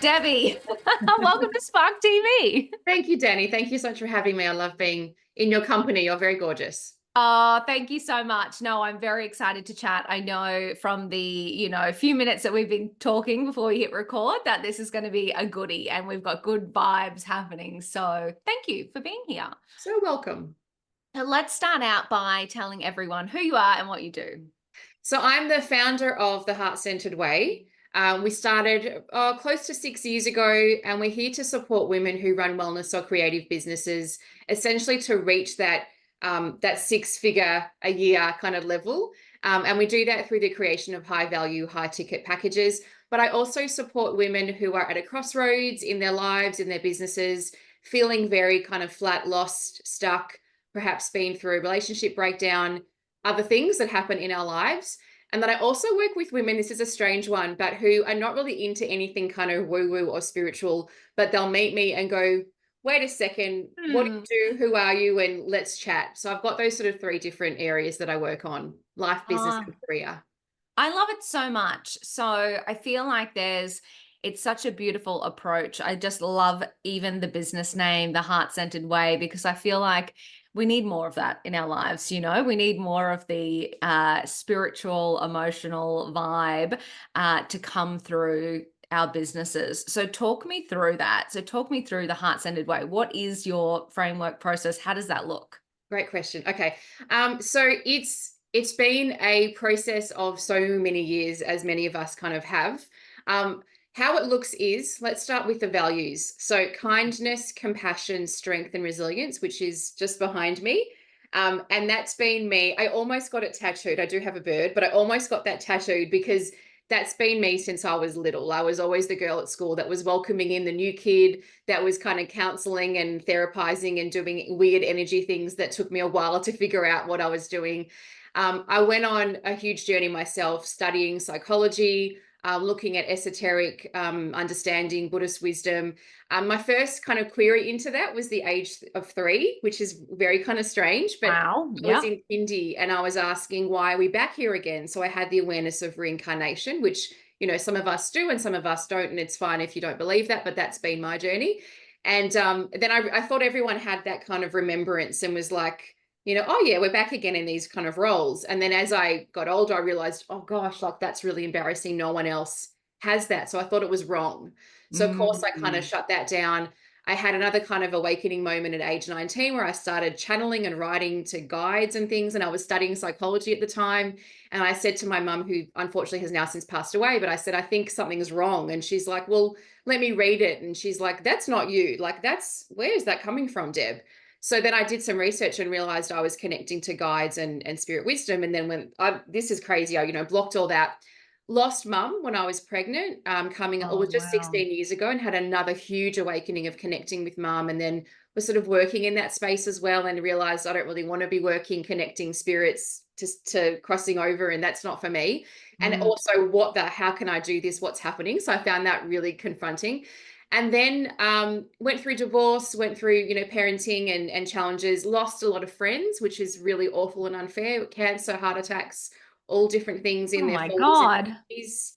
Debbie, welcome to Spark TV. Thank you, Danny. Thank you so much for having me. I love being in your company. You're very gorgeous. Oh, thank you so much. No, I'm very excited to chat. I know from the, few minutes that we've been talking before we hit record that this is going to be a goodie and we've got good vibes happening. So thank you for being here. So welcome. So let's start out by telling everyone who you are and what you do. So I'm the founder of The Heart-Centered Way. We started close to 6 years ago, and we're here to support women who run wellness or creative businesses, essentially to reach that six-figure a year kind of level. And we do that through the creation of high-value, high-ticket packages. But I also support women who are at a crossroads in their lives, in their businesses, feeling very kind of flat, lost, stuck, perhaps been through a relationship breakdown, other things that happen in our lives. And that I also work with women, this is a strange one, but who are not really into anything kind of woo-woo or spiritual, but they'll meet me and go, wait a second, what do you do? Who are you? And let's chat. So I've got those sort of three different areas that I work on: life, business, and career. I love it so much. So I feel like it's such a beautiful approach. I just love even the business name, the Heart-Centered Way, because I feel like we need more of that in our lives. We need more of the spiritual, emotional vibe to come through our businesses. So talk me through that. So talk me through the Heart-Centered Way. What is your framework process? How does that look? Great question. Okay. So it's been a process of so many years, as many of us kind of have. How it looks is, let's start with the values. So kindness, compassion, strength, and resilience, which is just behind me. And that's been me. I almost got it tattooed. I do have a bird, but I almost got that tattooed because that's been me since I was little. I was always the girl at school that was welcoming in the new kid, that was kind of counseling and therapizing and doing weird energy things that took me a while to figure out what I was doing. I went on a huge journey myself, studying psychology, looking at esoteric understanding, Buddhist wisdom. My first kind of query into that was the age of 3, which is very kind of strange, but Wow. I was in kindy and I was asking, why are we back here again? So I had the awareness of reincarnation, which, some of us do and some of us don't, and it's fine if you don't believe that, but that's been my journey. And then I thought everyone had that kind of remembrance and was like, oh yeah, we're back again in these kind of roles. And then as I got older, I realized, oh gosh, like that's really embarrassing. No one else has that. So I thought it was wrong. So of course I kind of shut that down. I had another kind of awakening moment at age 19 where I started channeling and writing to guides and things. And I was studying psychology at the time. And I said to my mum, who unfortunately has now since passed away, but I said, I think something's wrong. And she's like, well, let me read it. And she's like, that's not you. Like, where is that coming from, Deb? So then I did some research and realized I was connecting to guides and spirit wisdom. And then this is crazy, I, blocked all that. Lost mum when I was pregnant, it was just 16 years ago, and had another huge awakening of connecting with mum. And then was sort of working in that space as well, and realized I don't really want to be connecting spirits to crossing over, and that's not for me. And also how can I do this? What's happening? So I found that really confronting. And then went through divorce, went through, parenting and challenges, lost a lot of friends, which is really awful and unfair. Cancer, heart attacks, all different things in Oh their my 40s God. and 50s.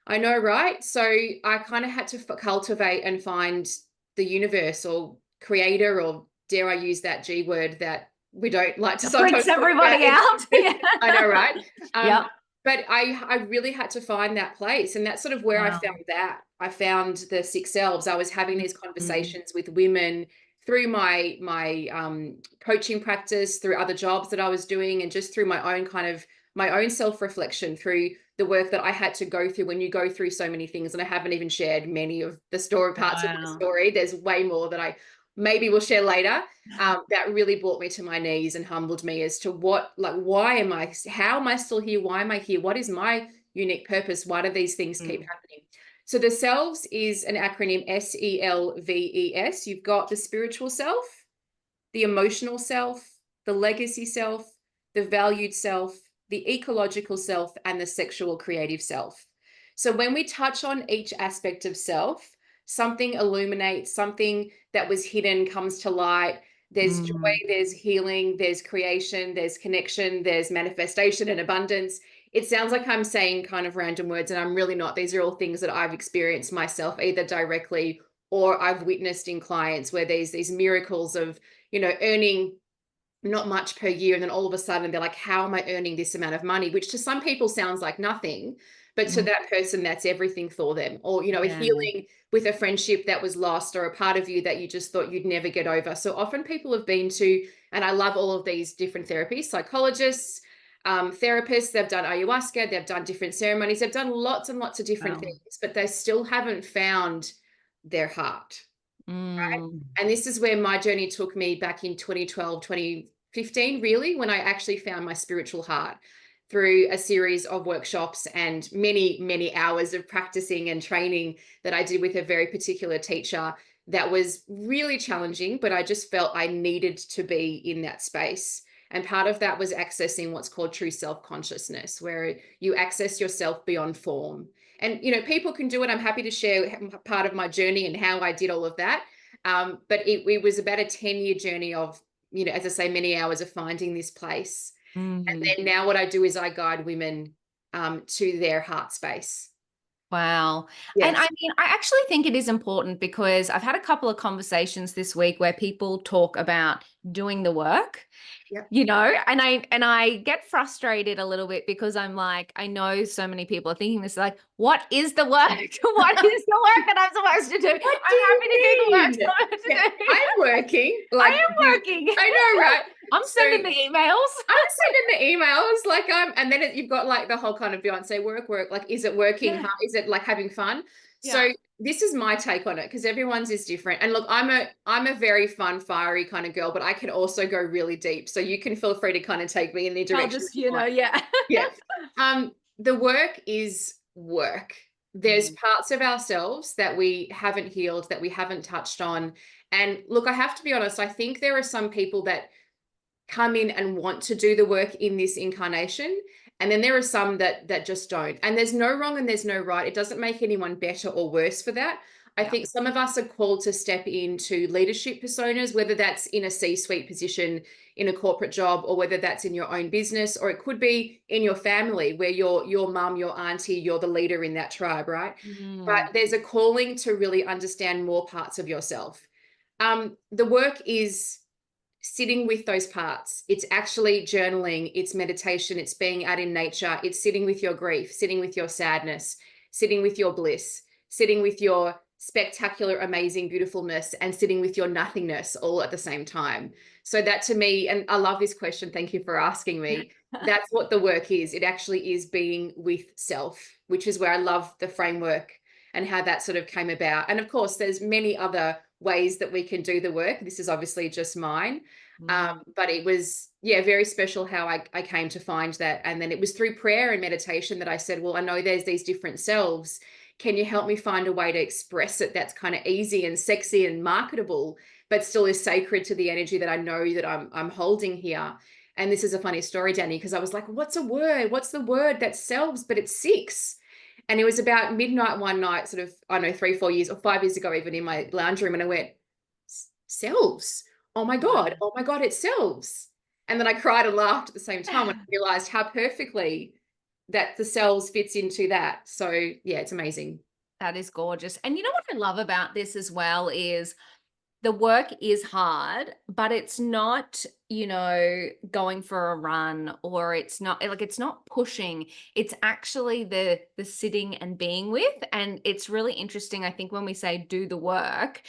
I know, right? So I kind of had to cultivate and find the universe or creator, or dare I use that G word that we don't like to sometimes freaks everybody out. I know, right? Yep. But I really had to find that place. And that's sort of where I found that. I found the 6 selves. I was having these conversations with women through my coaching practice, through other jobs that I was doing, and just through my own self-reflection, through the work that I had to go through when you go through so many things. And I haven't even shared many of the parts of my story. There's way more that I maybe we'll share later, that really brought me to my knees and humbled me as to how am I still here? Why am I here? What is my unique purpose? Why do these things keep happening? So the selves is an acronym, SELVES. You've got the spiritual self, the emotional self, the legacy self, the valued self, the ecological self, and the sexual creative self. So when we touch on each aspect of self, something illuminates, something that was hidden comes to light. There's joy, there's healing, there's creation, there's connection, there's manifestation and abundance. it sounds like I'm saying kind of random words, and I'm really not. These are all things that I've experienced myself, either directly or I've witnessed in clients, where there's these miracles of, earning not much per year, and then all of a sudden they're like, how am I earning this amount of money, which to some people sounds like nothing, but to Mm. that person that's everything for them. Or a Yeah. healing with a friendship that was lost, or a part of you that you just thought you'd never get over. So often people have been to, and I love all of these different therapies, psychologists, therapists, they've done ayahuasca, they've done different ceremonies, they've done lots and lots of different Wow. things, but they still haven't found their heart. Right. Mm. And this is where my journey took me back in 2012, 2015, really, when I actually found my spiritual heart through a series of workshops and many, many hours of practicing and training that I did with a very particular teacher that was really challenging, but I just felt I needed to be in that space. And part of that was accessing what's called true self-consciousness, where you access yourself beyond form. And, people can do it. I'm happy to share part of my journey and how I did all of that. But it was about a 10-year journey of, as I say, many hours of finding this place. And Mm. then now what I do is I guide women to their heart space. Wow. And I Yes. mean, I actually think it is important because I've had a couple of conversations this week where people talk about doing the work, Yep. and I get frustrated a little bit because I'm like, I know so many people are thinking this, like, what is the work? What is the work that I'm supposed to do? What do I'm you happy to do the work mean? that I have Yeah, to do. I'm working. I Like, am working. I know, right? I'm So sending the emails. I'm sending the emails, like, and then you've got like the whole kind of Beyonce work. Like, is it working? Yeah. Is it like having fun? So Yeah. this is my take on it, because everyone's is different. And look, I'm a very fun, fiery kind of girl, but I can also go really deep. So you can feel free to kind of take me in the I'll direction just, you want. yeah. Yeah. The work is work. There's Mm. parts of ourselves that we haven't healed, that we haven't touched on. And look, I have to be honest, I think there are some people that come in and want to do the work in this incarnation, and then there are some that just don't. And there's no wrong and there's no right. It doesn't make anyone better or worse for that. I Yeah. think some of us are called to step into leadership personas, whether that's in a C-suite position in a corporate job, or whether that's in your own business, or it could be in your family where your mum, your auntie, you're the leader in that tribe, right? But Mm. there's a calling to really understand more parts of yourself. The work is sitting with those parts. It's actually journaling, it's meditation, it's being out in nature, it's sitting with your grief, sitting with your sadness, sitting with your bliss, sitting with your spectacular, amazing beautifulness, and sitting with your nothingness all at the same time. So that, to me, and I love this question, thank you for asking me, that's what the work is. It actually is being with self, which is where I love the framework and how that sort of came about. And of course, there's many other ways that we can do the work. This is obviously just mine. Mm. But it was, yeah, very special how I came to find that. And then it was through prayer and meditation that I said, well, I know there's these different selves. Can you help me find a way to express it that's kind of easy and sexy and marketable, but still is sacred to the energy that I know that I'm holding here? And this is a funny story, Danny, because I was like, what's a word? What's the word that selves, but it's six? And it was about midnight one night, sort of, I don't know, 3-4 years or 5 years ago, even, in my lounge room. And I went, selves. Wow. Oh my God, it selves. And then I cried and laughed at the same time when I realized how perfectly that the cells fits into that. So yeah, it's amazing. That is gorgeous. And you know what I love about this as well is the work is hard, but it's not, going for a run, or it's not like, it's not pushing. It's actually the sitting and being with. And it's really interesting. I think when we say do the work,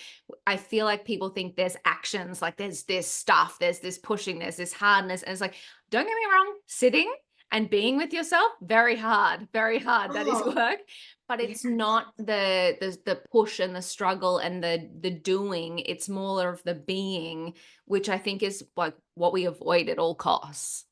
I feel like people think there's actions, like there's this stuff, there's this pushing, there's this hardness. And it's like, don't get me wrong, sitting and being with yourself, very hard, very hard. That is Oh, work, but yeah. it's not the push and the struggle and the doing. It's more of the being, which I think is like what we avoid at all costs.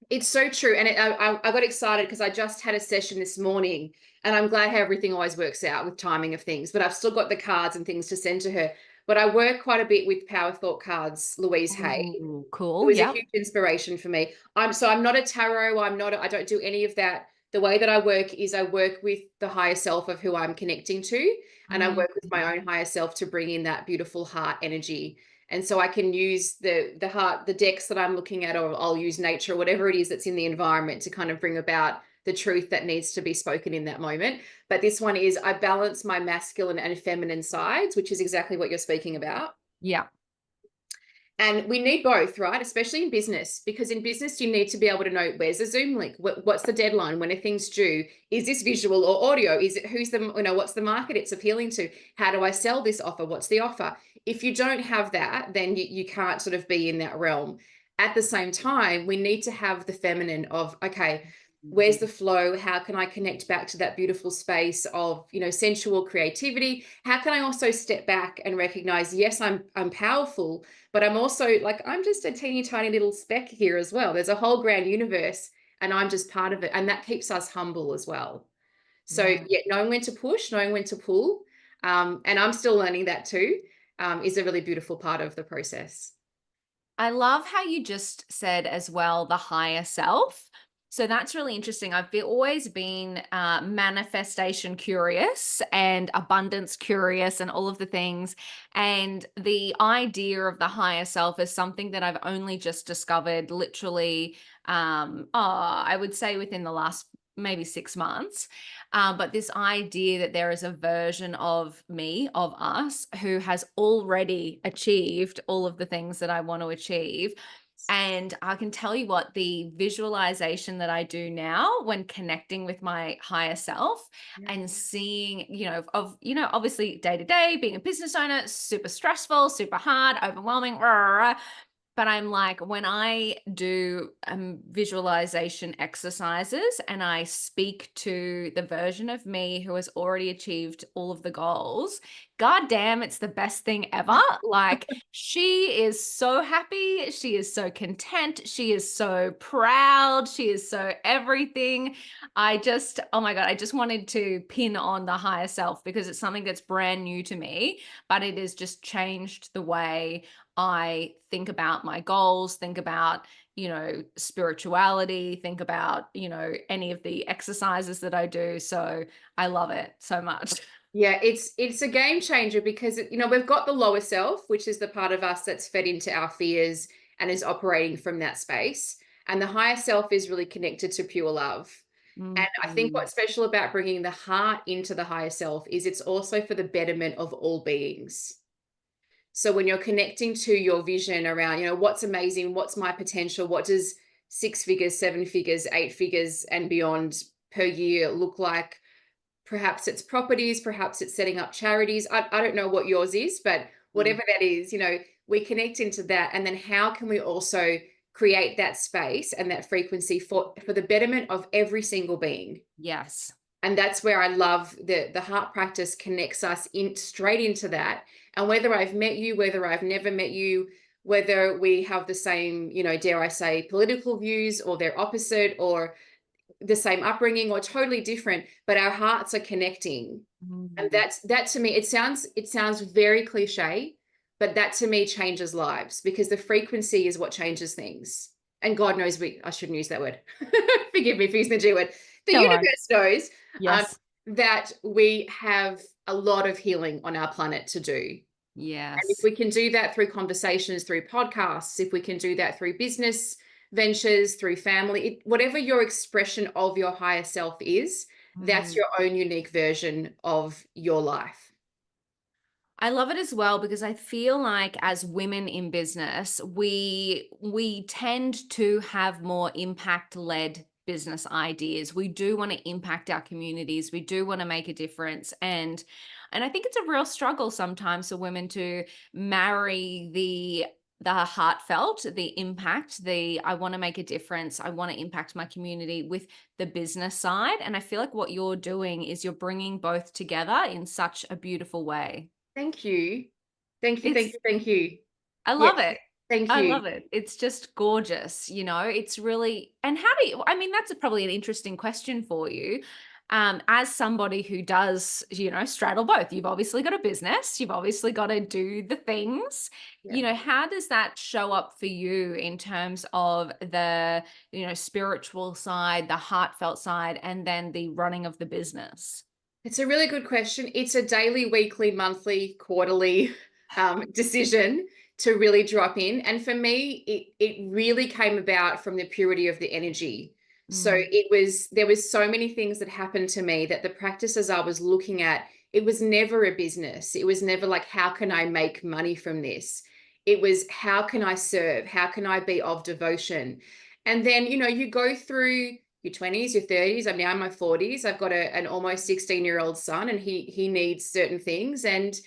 It's so true. And I got excited because I just had a session this morning, and I'm glad how everything always works out with timing of things, but I've still got the cards and things to send to her. But I work quite a bit with Power Thought cards, Louise Hay. Oh, It cool. was a Yep. huge inspiration for me. I'm not a tarot. I don't do any of that. The way that I work is I work with the higher self of who I'm connecting to, and I Mm. work with my own higher self to bring in that beautiful heart energy. And so I can use the heart, the decks that I'm looking at, or I'll use nature, whatever it is that's in the environment, to kind of bring about the truth that needs to be spoken in that moment. But this one is, I balance my masculine and feminine sides, which is exactly what you're speaking about. Yeah. And we need both, right? Especially in business, because in business, you need to be able to know, where's the Zoom link? What's the deadline? When are things due? Is this visual or audio? Is it, who's the, what's the market it's appealing to? How do I sell this offer? What's the offer? If you don't have that, then you can't sort of be in that realm. At the same time, we need to have the feminine of, okay, where's the flow? How can I connect back to that beautiful space of, sensual creativity? How can I also step back and recognize, yes, I'm powerful, but I'm also like, I'm just a teeny tiny little speck here as well. There's a whole grand universe and I'm just part of it. And that keeps us humble as well. So Yeah. yeah, knowing when to push, knowing when to pull, and I'm still learning that too, is a really beautiful part of the process. I love how you just said as well the higher self. So that's really interesting. Always been manifestation curious and abundance curious and all of the things. And the idea of the higher self is something that I've only just discovered literally, I would say within the last maybe 6 months. But this idea that there is a version of me, of us, who has already achieved all of the things that I want to achieve. And I can tell you what, the visualization that I do now when connecting with my higher self Yeah. and seeing, obviously day to day, being a business owner, super stressful, super hard, overwhelming, rah, rah, rah. But I'm like, when I do visualization exercises and I speak to the version of me who has already achieved all of the goals, God damn, it's the best thing ever. Like, she is so happy. She is so content. She is so proud. She is so everything. Oh my God, I just wanted to pin on the higher self because it's something that's brand new to me, but it has just changed the way I think about my goals, think about, spirituality, think about, any of the exercises that I do. So I love it so much. Yeah, it's a game changer because we've got the lower self, which is the part of us that's fed into our fears and is operating from that space. And the higher self is really connected to pure love. And I think Mhm. what's special about bringing the heart into the higher self is it's also for the betterment of all beings. So when you're connecting to your vision around, what's amazing, what's my potential, what does 6 figures, 7 figures, 8 figures and beyond per year look like? Perhaps it's properties, perhaps it's setting up charities. I don't know what yours is, but Mm. whatever that is, we connect into that. And then how can we also create that space and that frequency for the betterment of every single being? Yes. And that's where I love the heart practice connects us in straight into that. And whether I've met you, whether I've never met you, whether we have the same, dare I say, political views or they're opposite or the same upbringing or totally different, but our hearts are connecting. And Mm. that to me, it sounds very cliche, but that to me changes lives because the frequency is what changes things. And God knows I shouldn't use that word. Forgive me for using the G word. The Don't worry. universe knows um, Yes. that we have a lot of healing on our planet to do. And if Yes. we can do that through conversations, through podcasts, if we can do that through business ventures, through family, whatever your expression of your higher self is, that's Mm. your own unique version of your life. I love it as well because I feel like as women in business, we tend to have more impact led business ideas. We do want to impact our communities. We do want to make a difference and I think it's a real struggle sometimes for women to marry the heartfelt, the impact, the I want to make a difference, I want to impact my community with the business side. And I feel like what you're doing is you're bringing both together in such a beautiful way. Thank you. Thank you. Thank It's you. Thank you. I Yes. love it. Thank I you. love it. It's just gorgeous, it's really and how do you I mean, that's probably an interesting question for you. As somebody who does, straddle both. You've obviously got a business, you've obviously got to do the things. Yeah. How does that show up for you in terms of the, spiritual side, the heartfelt side, and then the running of the business? It's a really good question. It's a daily, weekly, monthly, quarterly decision to really drop in. And for me, it really came about from the purity of the energy. So Mm, there was so many things that happened to me that the practices I was looking at, it was never a business. It was never like, how can I make money from this? It was, how can I serve? How can I be of devotion? And then, you go through your 20s, your 30s. I'm now in my 40s. I've got an almost 16-year-old son, and he needs certain things. And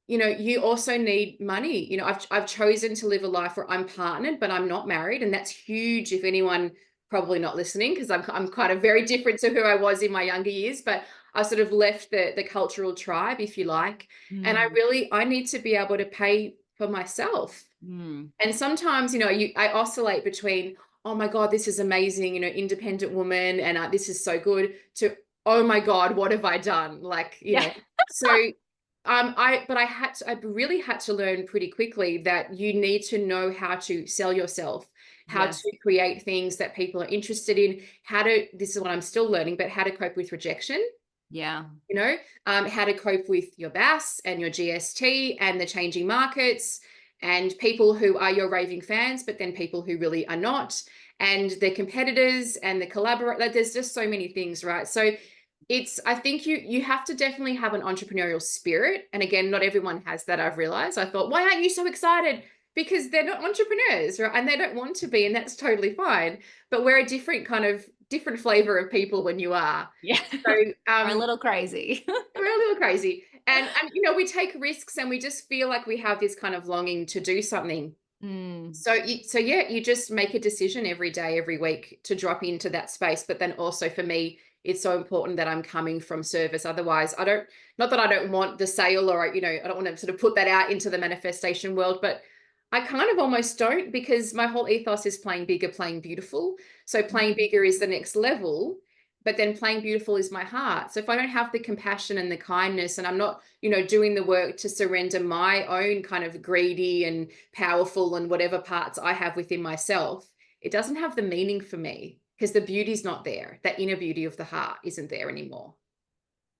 you also need money. I've chosen to live a life where I'm partnered, but I'm not married, and that's huge. If anyone probably not listening, because I'm kind of very different to who I was in my younger years, but I sort of left the cultural tribe, if you like, and mm, I need to be able to pay for myself. mm. And sometimes, I oscillate between, oh my God, this is amazing, independent woman, and this is so good, to, oh my God, what have I done? Like, Yeah. so I really had to learn pretty quickly that you need to know how to sell yourself, how Yes. to create things that people are interested in, this is what I'm still learning, but how to cope with rejection, Yeah. you know, how to cope with your BAS and your GST and the changing markets and people who are your raving fans, but then people who really are not, and the competitors and the collaborators. Like, there's just so many things, right? So I think you have to definitely have an entrepreneurial spirit. And again, not everyone has that, I've realized. I thought, why aren't you so excited? Because they're not entrepreneurs, right? And they don't want to be, and that's totally fine. But we're a different flavor of people when you are. Yeah. So Or a little crazy. we're a little crazy. And we take risks, and we just feel like we have this kind of longing to do something. Mm. So yeah, you just make a decision every day, every week, to drop into that space. But then also for me, it's so important that I'm coming from service. Otherwise, not that I don't want the sale, or, I don't want to sort of put that out into the manifestation world, but I kind of almost don't, because my whole ethos is playing bigger, playing beautiful. So playing Mm. bigger is the next level, but then playing beautiful is my heart. So if I don't have the compassion and the kindness, and I'm not, doing the work to surrender my own kind of greedy and powerful and whatever parts I have within myself, it doesn't have the meaning for me, because the beauty's not there. That inner beauty of the heart isn't there anymore.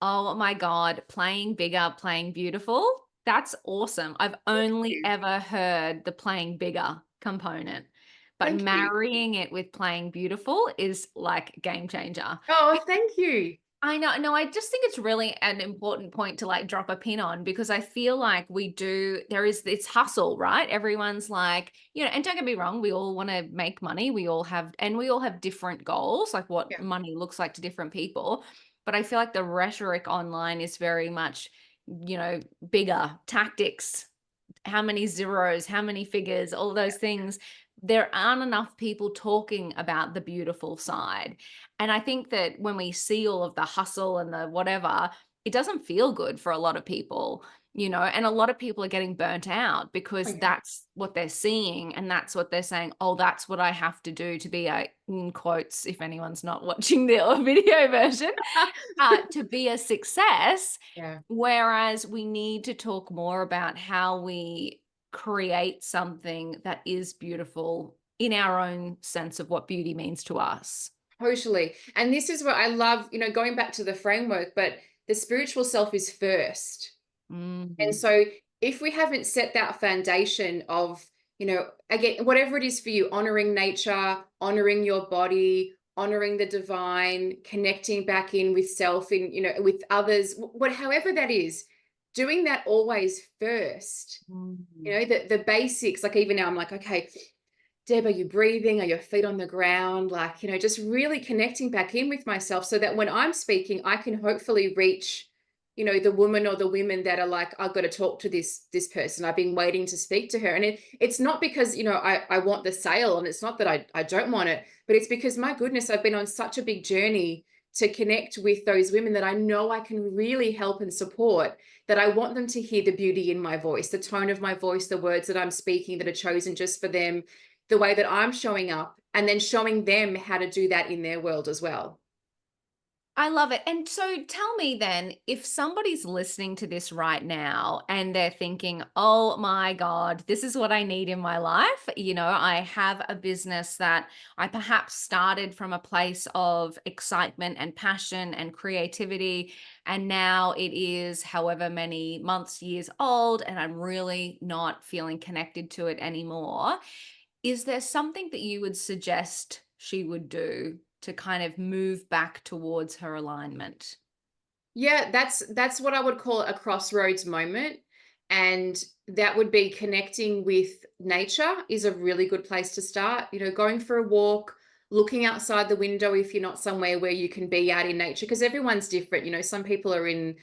Oh my God. Playing bigger, playing beautiful. That's awesome. I've Thank only you. ever heard the playing bigger component, but Thank you. marrying it with playing beautiful is like game changer. Oh, thank you. I know. No, I just think it's really an important point to like drop a pin on, because I feel like there is this hustle, right? Everyone's like, and don't get me wrong, we all want to make money. And we all have different goals, like what Yeah. money looks like to different people. But I feel like the rhetoric online is very much, bigger tactics, how many zeros, how many figures, all those things. There aren't enough people talking about the beautiful side. And I think that when we see all of the hustle and the whatever, it doesn't feel good for a lot of people, and a lot of people are getting burnt out Oh, because yeah. that's what they're seeing, and that's what they're saying, oh, that's what I have to do to be a, in quotes, if anyone's not watching the video version, to be a success. Yeah. Whereas we need to talk more about how we create something that is beautiful in our own sense of what beauty means to us. Totally. And this is what I love, going back to the framework, but the spiritual self is first. And Mhm. so if we haven't set that foundation of, again, whatever it is for you, honoring nature, honoring your body, honoring the divine, connecting back in with self, in, with others, however that is, doing that always first, Mhm. the basics. Like, even now I'm like, okay, Deb, are you breathing? Are your feet on the ground? Like, just really connecting back in with myself, so that when I'm speaking, I can hopefully reach, the woman or the women that are like, I've got to talk to this person. I've been waiting to speak to her. And it's not because, I want the sale, and it's not that I don't want it, but it's because, my goodness, I've been on such a big journey to connect with those women that I know I can really help and support, that I want them to hear the beauty in my voice, the tone of my voice, the words that I'm speaking that are chosen just for them, the way that I'm showing up, and then showing them how to do that in their world as well. I love it. And so tell me then, if somebody's listening to this right now and they're thinking, oh my God, this is what I need in my life. I have a business that I perhaps started from a place of excitement and passion and creativity. And now it is however many months, years old, and I'm really not feeling connected to it anymore. Is there something that you would suggest she would do to kind of move back towards her alignment? Yeah, that's what I would call a crossroads moment. And that would be connecting with nature is a really good place to start. Going for a walk, looking outside the window if you're not somewhere where you can be out in nature, because everyone's different. Some people are in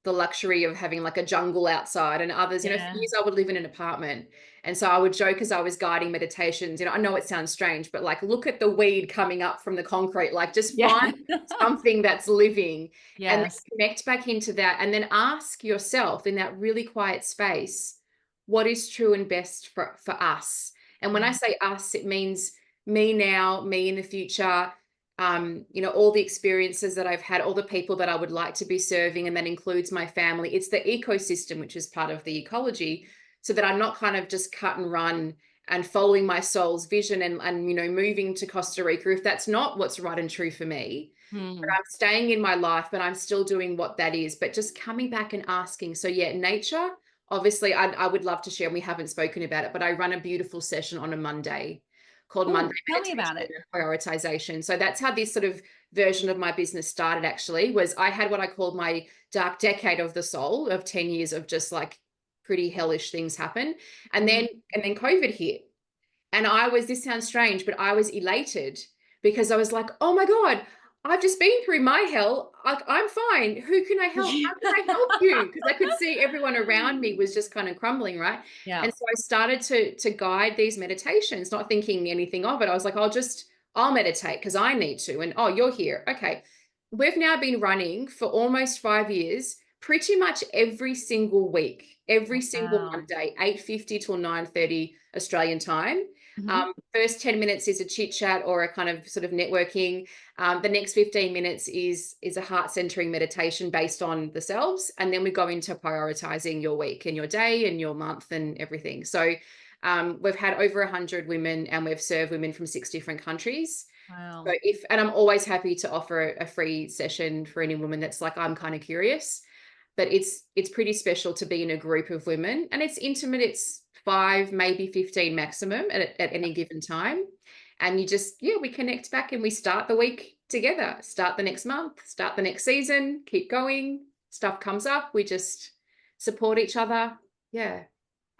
the luxury of having like a jungle outside, and others, for Yeah. years I would live in an apartment. And so I would joke as I was guiding meditations, I know it sounds strange, but like look at the weed coming up from the concrete, like just Yeah. find something that's living and then Yes. connect back into that. And then ask yourself in that really quiet space, what is true and best for us? And when I Mm. say us, it means me now, me in the future, all the experiences that I've had, all the people that I would like to be serving, and that includes my family. It's the ecosystem, which is part of the ecology, so that I'm not kind of just cut and run and following my soul's vision and moving to Costa Rica if that's not what's right and true for me. But Mm. I'm staying in my life, but I'm still doing what that is, but just coming back and asking. So yeah, nature, obviously I would love to share, and we haven't spoken about it, but I run a beautiful session on a Monday called Monday Oh, tell me Meditation about it. and Prioritization. So that's how this sort of version of my business started, actually, was I had what I called my dark decade of the soul of 10 years of just like pretty hellish things happen. And Mm. then COVID hit. And this sounds strange, but I was elated because I was like, oh my God, I've just been through my hell. I'm fine. Who can I help? How can I help you? Because I could see everyone around me was just kind of crumbling, right? Yeah. And so I started to guide these meditations, not thinking anything of it. I was like, I'll meditate because I need to. And oh, you're here. Okay. We've now been running for almost 5 years, pretty much every single week, every single Wow. Monday, 8:50 till 9:30 Australian time. Mhm. First 10 minutes is a chit chat or a kind of sort of networking. The next 15 minutes is a heart centering meditation based on the selves. And then we go into prioritizing your week and your day and your month and everything. So we've had over 100 women, and we've served women from 6 different countries. So Wow. and I'm always happy to offer a free session for any woman that's like, I'm kind of curious. But it's pretty special to be in a group of women, and it's intimate. It's 5, maybe 15 maximum at any given time. And we connect back and we start the week together, start the next month, start the next season, keep going. Stuff comes up. We just support each other. Yeah.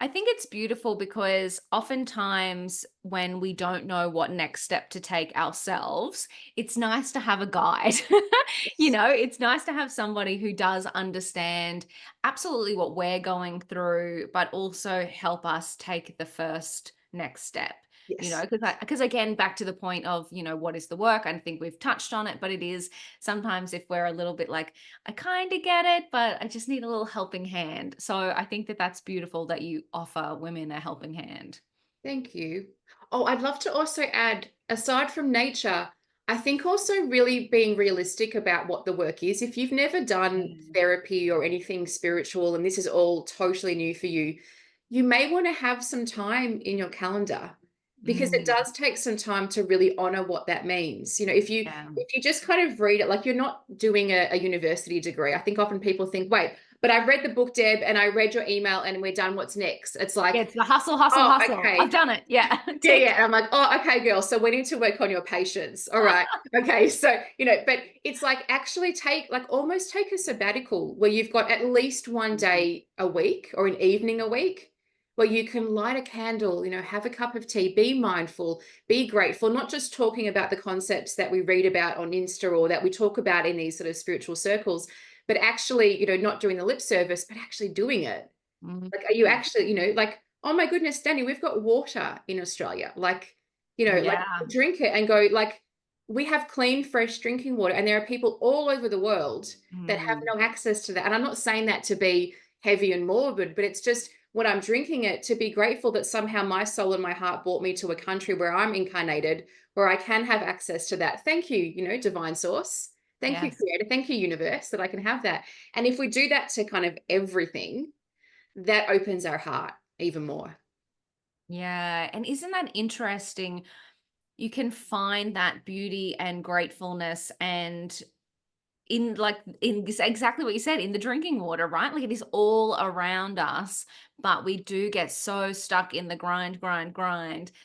I think it's beautiful because oftentimes when we don't know what next step to take ourselves, it's nice to have a guide. It's nice to have somebody who does understand absolutely what we're going through, but also help us take the first next step. Yes. Because again, back to the point of, what is the work? I think we've touched on it, but it is sometimes if we're a little bit like, I kind of get it, but I just need a little helping hand. So I think that that's beautiful that you offer women a helping hand. Thank you. Oh, I'd love to also add, aside from nature, I think also really being realistic about what the work is. If you've never done Mm. therapy or anything spiritual, and this is all totally new for you, you may want to have some time in your calendar, because it Mm, does take some time to really honor what that means. yeah. If you just kind of read it, like you're not doing a university degree. I think often people think, wait, but I read the book, Deb, and I read your email, and we're done. What's next? It's Yeah, like, it's the hustle, hustle, oh, hustle. I've okay. done it. Yeah. Yeah, Tick. yeah. And I'm like, oh, okay, girl. So we need to work on your patience. All right. Okay. So, but it's like actually almost take a sabbatical where you've got at least one day a week or an evening a week where you can light a candle, have a cup of tea, be mindful, be grateful, not just talking about the concepts that we read about on Insta or that we talk about in these sort of spiritual circles, but actually, not doing the lip service, but actually doing it. Mhm. Like, are you actually, like, oh my goodness, Danny, we've got water in Australia. Like, like Yeah. drink it and go, like, we have clean, fresh drinking water. And there are people all over the world that have Mm, no access to that. And I'm not saying that to be heavy and morbid, but it's just when I'm drinking it to be grateful that somehow my soul and my heart brought me to a country where I'm incarnated, where I can have access to that. Thank you, divine source. Thank you, yes. creator. Thank you, universe, that I can have that. And if we do that to kind of everything, that opens our heart even more. Yeah. And isn't that interesting? You can find that beauty and gratefulness and in exactly what you said, in the drinking water, right? Like it is all around us, but we do get so stuck in the grind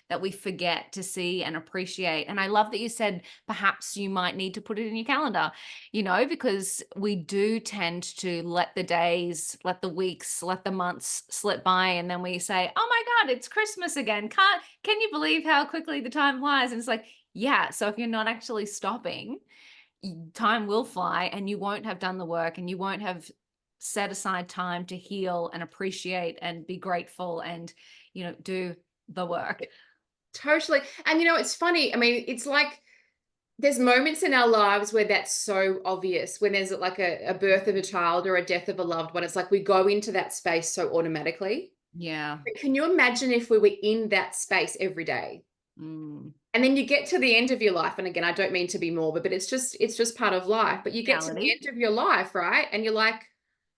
that we forget to see and appreciate. And I love that you said perhaps you might need to put it in your calendar, because we do tend to let the days, let the weeks, let the months slip by, and then we say, "Oh my God, it's Christmas again. Can you believe how quickly the time flies?" And it's like, yeah, so if you're not actually stopping, time will fly and you won't have done the work and you won't have set aside time to heal and appreciate and be grateful and do the work. Totally. And it's funny. I mean, it's like there's moments in our lives where that's so obvious, when there's like a birth of a child or a death of a loved one. It's like we go into that space so automatically. Yeah. But can you imagine if we were in that space every day? Mm. And then you get to the end of your life. And again, I don't mean to be morbid, but it's just part of life. But you get to the Reality. end of your life, right? And you're like,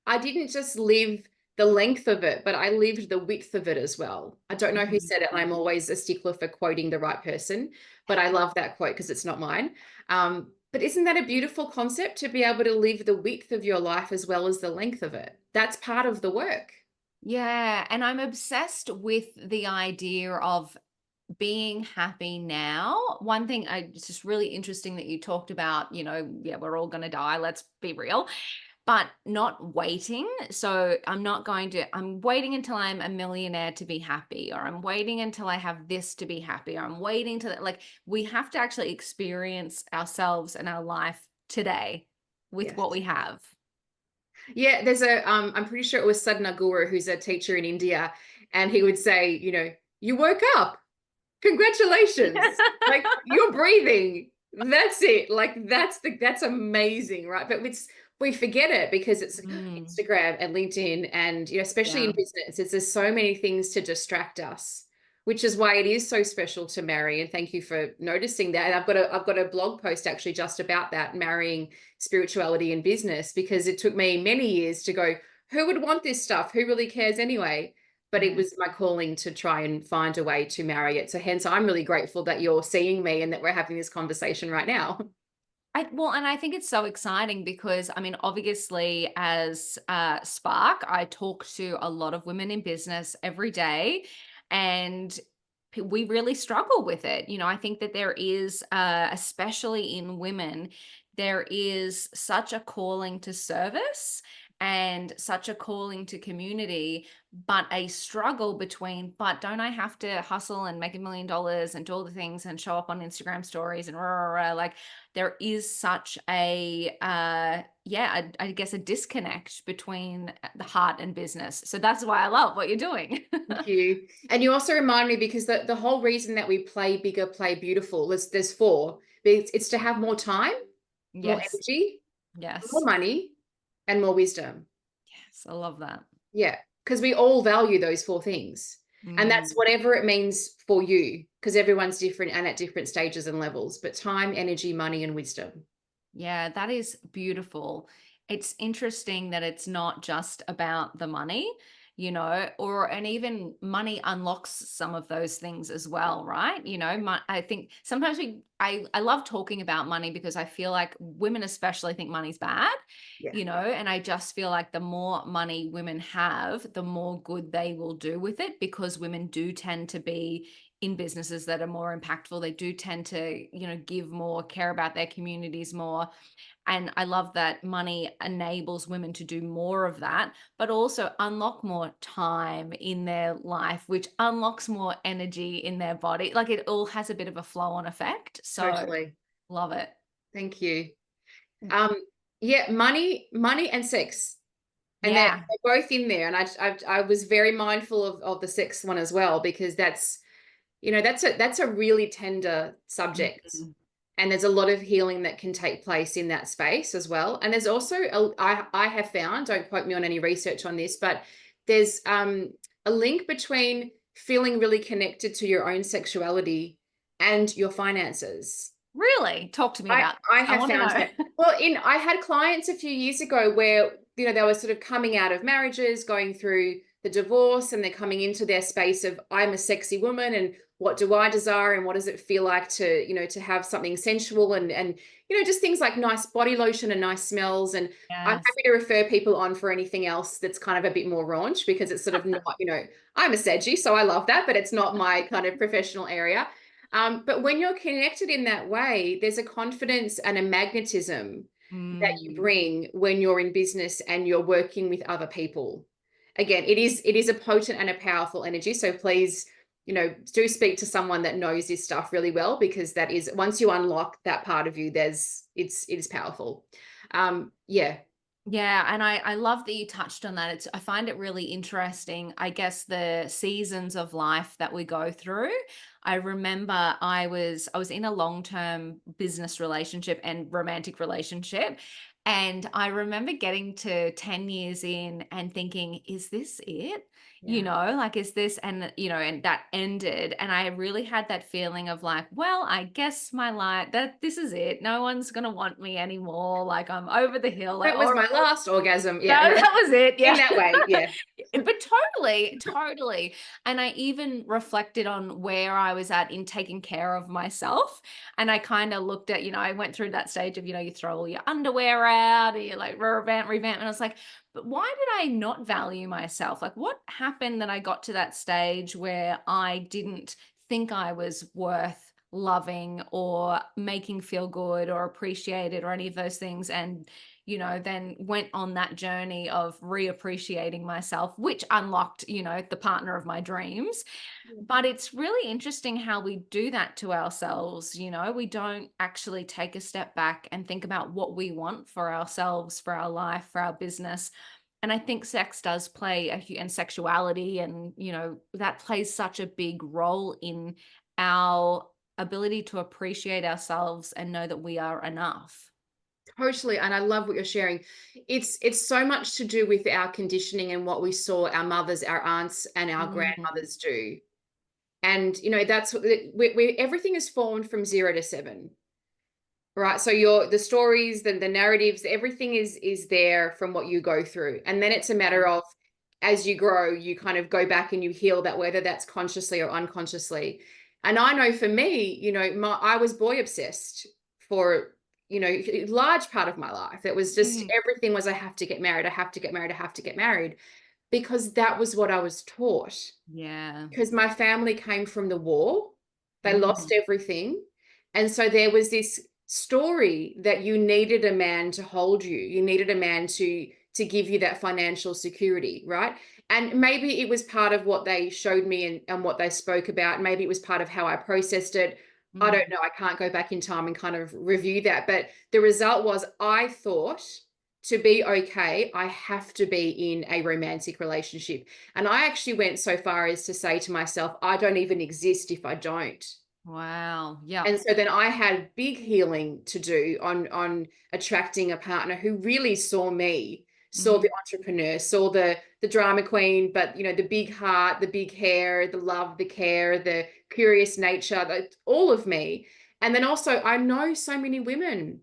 I didn't just live the length of it, but I lived the width of it as well. I don't know who Mhm. said it, and I'm always a stickler for quoting the right person, but I love that quote because it's not mine. But isn't that a beautiful concept, to be able to live the width of your life as well as the length of it? That's part of the work. Yeah, and I'm obsessed with the idea of being happy now. One thing it's just really interesting that you talked about, yeah, we're all going to die, let's be real, but not waiting. So I'm waiting until I'm a millionaire to be happy, or I'm waiting until I have this to be happy, or I'm waiting to like, we have to actually experience ourselves and our life today with what Yes. we have. Yeah, there's I'm pretty sure it was Sadhguru Guru, who's a teacher in India, and he would say, you woke up. Congratulations. Like, you're breathing. That's it. Like, that's amazing, right? But we forget it because it's Mm, Instagram and LinkedIn, and especially in yeah. business, there's so many things to distract us, which is why it is so special to marry. And thank you for noticing that. And I've got a blog post actually just about that, marrying spirituality and business, because it took me many years to go, who would want this stuff? Who really cares anyway? But it Yeah. was my calling to try and find a way to marry it. So hence I'm really grateful that you're seeing me and that we're having this conversation right now. Well, and I think it's so exciting because I mean, obviously, as Spark, I talk to a lot of women in business every day, and we really struggle with it. I think that there is, especially in women, there is such a calling to service and such a calling to community, but a struggle between, but don't I have to hustle and make $1 million and do all the things and show up on Instagram stories and rah, rah, rah, like there is such a yeah, I guess a disconnect between the heart and business. So that's why I love what you're doing. Thank you. And you also remind me, because the whole reason that we play bigger, play beautiful, there's four. It's to have more time, more Yes. energy, more Yes. money, and more wisdom. Yes. I love that. Yeah, because we all value those four things. And that's Mm. whatever it means for you, because everyone's different and at different stages and levels. But time, energy, money, and wisdom. Yeah, that is beautiful. It's interesting that it's not just about the money, and even money unlocks some of those things as well, right? I think sometimes I love talking about money because I feel like women especially think money's bad, Yeah, and I just feel like the more money women have, the more good they will do with it, because women do tend to be in businesses that are more impactful. They do tend to, give more, care about their communities more. And I love that money enables women to do more of that, but also unlock more time in their life, which unlocks more energy in their body. Like it all has a bit of a flow on effect. So totally. love it. Thank you. Mm. Um, yeah, money and sex. And they're Yeah. both in there. And I was very mindful of the sex one as well, because that's a really tender subject. Mhm. And there's a lot of healing that can take place in that space as well. And there's also I have found, don't quote me on any research on this, but there's a link between feeling really connected to your own sexuality and your finances. Really? Talk to me I about I this. I have want to found know. that. Well, I had clients a few years ago where they were sort of coming out of marriages, going through the divorce, and they're coming into their space of, I'm a sexy woman and what do I desire and what does it feel like to, to have something sensual and just things like nice body lotion and nice smells. And I'm Yes. happy to refer people on for anything else that's kind of a bit more raunch, because it's sort of not, I'm a sedgy, so I love that, but it's not my kind of professional area. But when you're connected in that way, there's a confidence and a magnetism that you Mm. bring when you're in business and you're working with other people. Again, it is a potent and a powerful energy. So please, do speak to someone that knows this stuff really well, because that is, once you unlock that part of you, it is powerful. Yeah. Yeah, and I love that you touched on that. I find it really interesting. I guess the seasons of life that we go through. I remember I was in a long-term business relationship and romantic relationship. And I remember getting to 10 years in and thinking, is this it? Yeah. Like, is this, and that ended. And I really had that feeling of like, well, I guess my life, that this is it. No one's gonna want me anymore. Like, I'm over the hill. Like, That was my last orgasm. Yeah, no, no. that was it, In yeah. that way, yeah. But totally, totally, and I even reflected on where I was at in taking care of myself, and I kinda looked at, I went through that stage of, you throw all your underwear out, and you like revamp, and I was like, "But why did I not value myself? Like, what happened that I got to that stage where I didn't think I was worth loving or making feel good or appreciated or any of those things?" And then went on that journey of reappreciating myself, which unlocked, the partner of my dreams. But it's really interesting how we do that to ourselves. We don't actually take a step back and think about what we want for ourselves, for our life, for our business. And I think sex does play and sexuality, and, that plays such a big role in our ability to appreciate ourselves and know that we are enough. Totally, and I love what you're sharing. It's so much to do with our conditioning and what we saw our mothers, our aunts, and our Mm. grandmothers do. And that's we everything is formed from 0 to 7. Right. So the stories, the narratives, everything is there from what you go through. And then it's a matter of, as you grow, you kind of go back and you heal that, whether that's consciously or unconsciously. And I know for me, I was boy obsessed for, a large part of my life. It was just Mm. everything was, I have to get married, I have to get married, I have to get married, because that was what I was taught. Yeah. Because my family came from the war. They Mm. lost everything. And so there was this story that you needed a man to hold you. You needed a man to give you that financial security, right? And maybe it was part of what they showed me and what they spoke about. Maybe it was part of how I processed it. I don't Mm. know. I can't go back in time and kind of review that. But the result was, I thought, to be okay, I have to be in a romantic relationship. And I actually went so far as to say to myself, I don't even exist if I don't. Wow. Yep. And so then I had big healing to do on attracting a partner who really saw me, saw Mhm. the entrepreneur, saw the drama queen, but the big heart, the big hair, the love, the care, the curious nature, all of me. And then also, I know so many women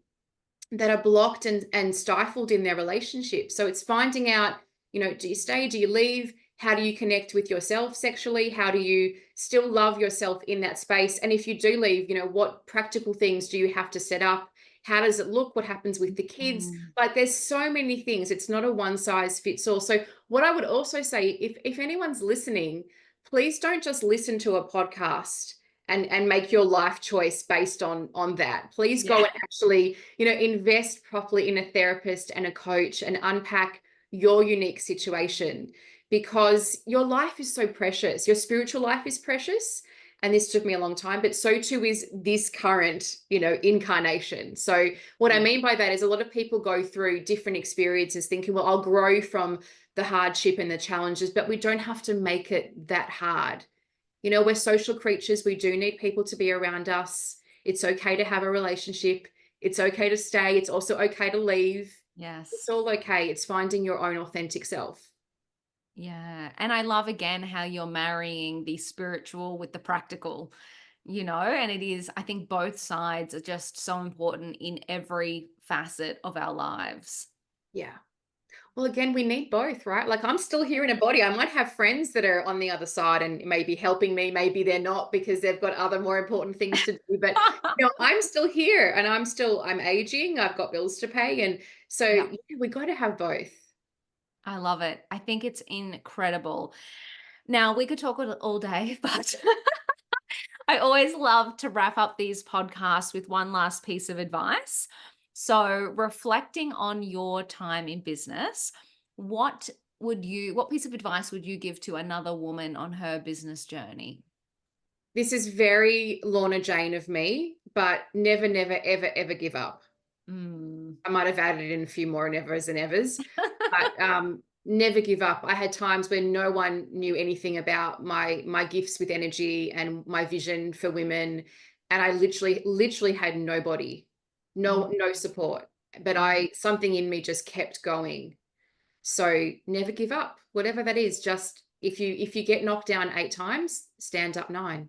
that are blocked and stifled in their relationship. So it's finding out, do you stay, do you leave? How do you connect with yourself sexually? How do you still love yourself in that space? And if you do leave, what practical things do you have to set up? How does it look? What happens with the kids? Mm. Like, there's so many things. It's not a one size fits all. So what I would also say, if anyone's listening, please don't just listen to a podcast and make your life choice based on that. Please go Yeah. and actually, invest properly in a therapist and a coach and unpack your unique situation, because your life is so precious. Your spiritual life is precious. And this took me a long time, but so too is this current, incarnation. So what I Yeah. mean by that is, a lot of people go through different experiences thinking, well, I'll grow from the hardship and the challenges, but we don't have to make it that hard. We're social creatures. We do need people to be around us. It's okay to have a relationship. It's okay to stay. It's also okay to leave. It's Yes. all okay. It's finding your own authentic self. Yeah. And I love again how you're marrying the spiritual with the practical, and it is, I think both sides are just so important in every facet of our lives. Yeah. Well, again, we need both, right? Like I'm still here in a body. I might have friends that are on the other side and maybe helping me, maybe they're not because they've got other more important things to do. But I'm still here and I'm aging. I've got bills to pay. And so Yeah, yeah, we got to have both. I love it. I think it's incredible. Now, we could talk all day, but I always love to wrap up these podcasts with one last piece of advice. So, reflecting on your time in business, what what piece of advice would you give to another woman on her business journey? This is very Lorna Jane of me, but never, never, ever, ever give up. Mm. I might have added in a few more nevers and evers, but never give up. I had times when no one knew anything about my gifts with energy and my vision for women, and I literally had nobody, Mm, no support. But mm. I something in me just kept going. So never give up, whatever that is. Just if you get knocked down 8 times, stand up 9.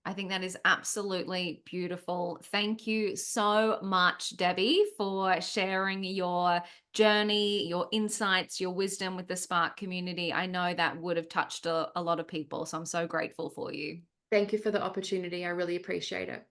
I think that is absolutely beautiful. Thank you so much, Debbie, for sharing your journey, your insights, your wisdom with the Spark community. I know that would have touched a lot of people. So I'm so grateful for you. Thank you for the opportunity. I really appreciate it.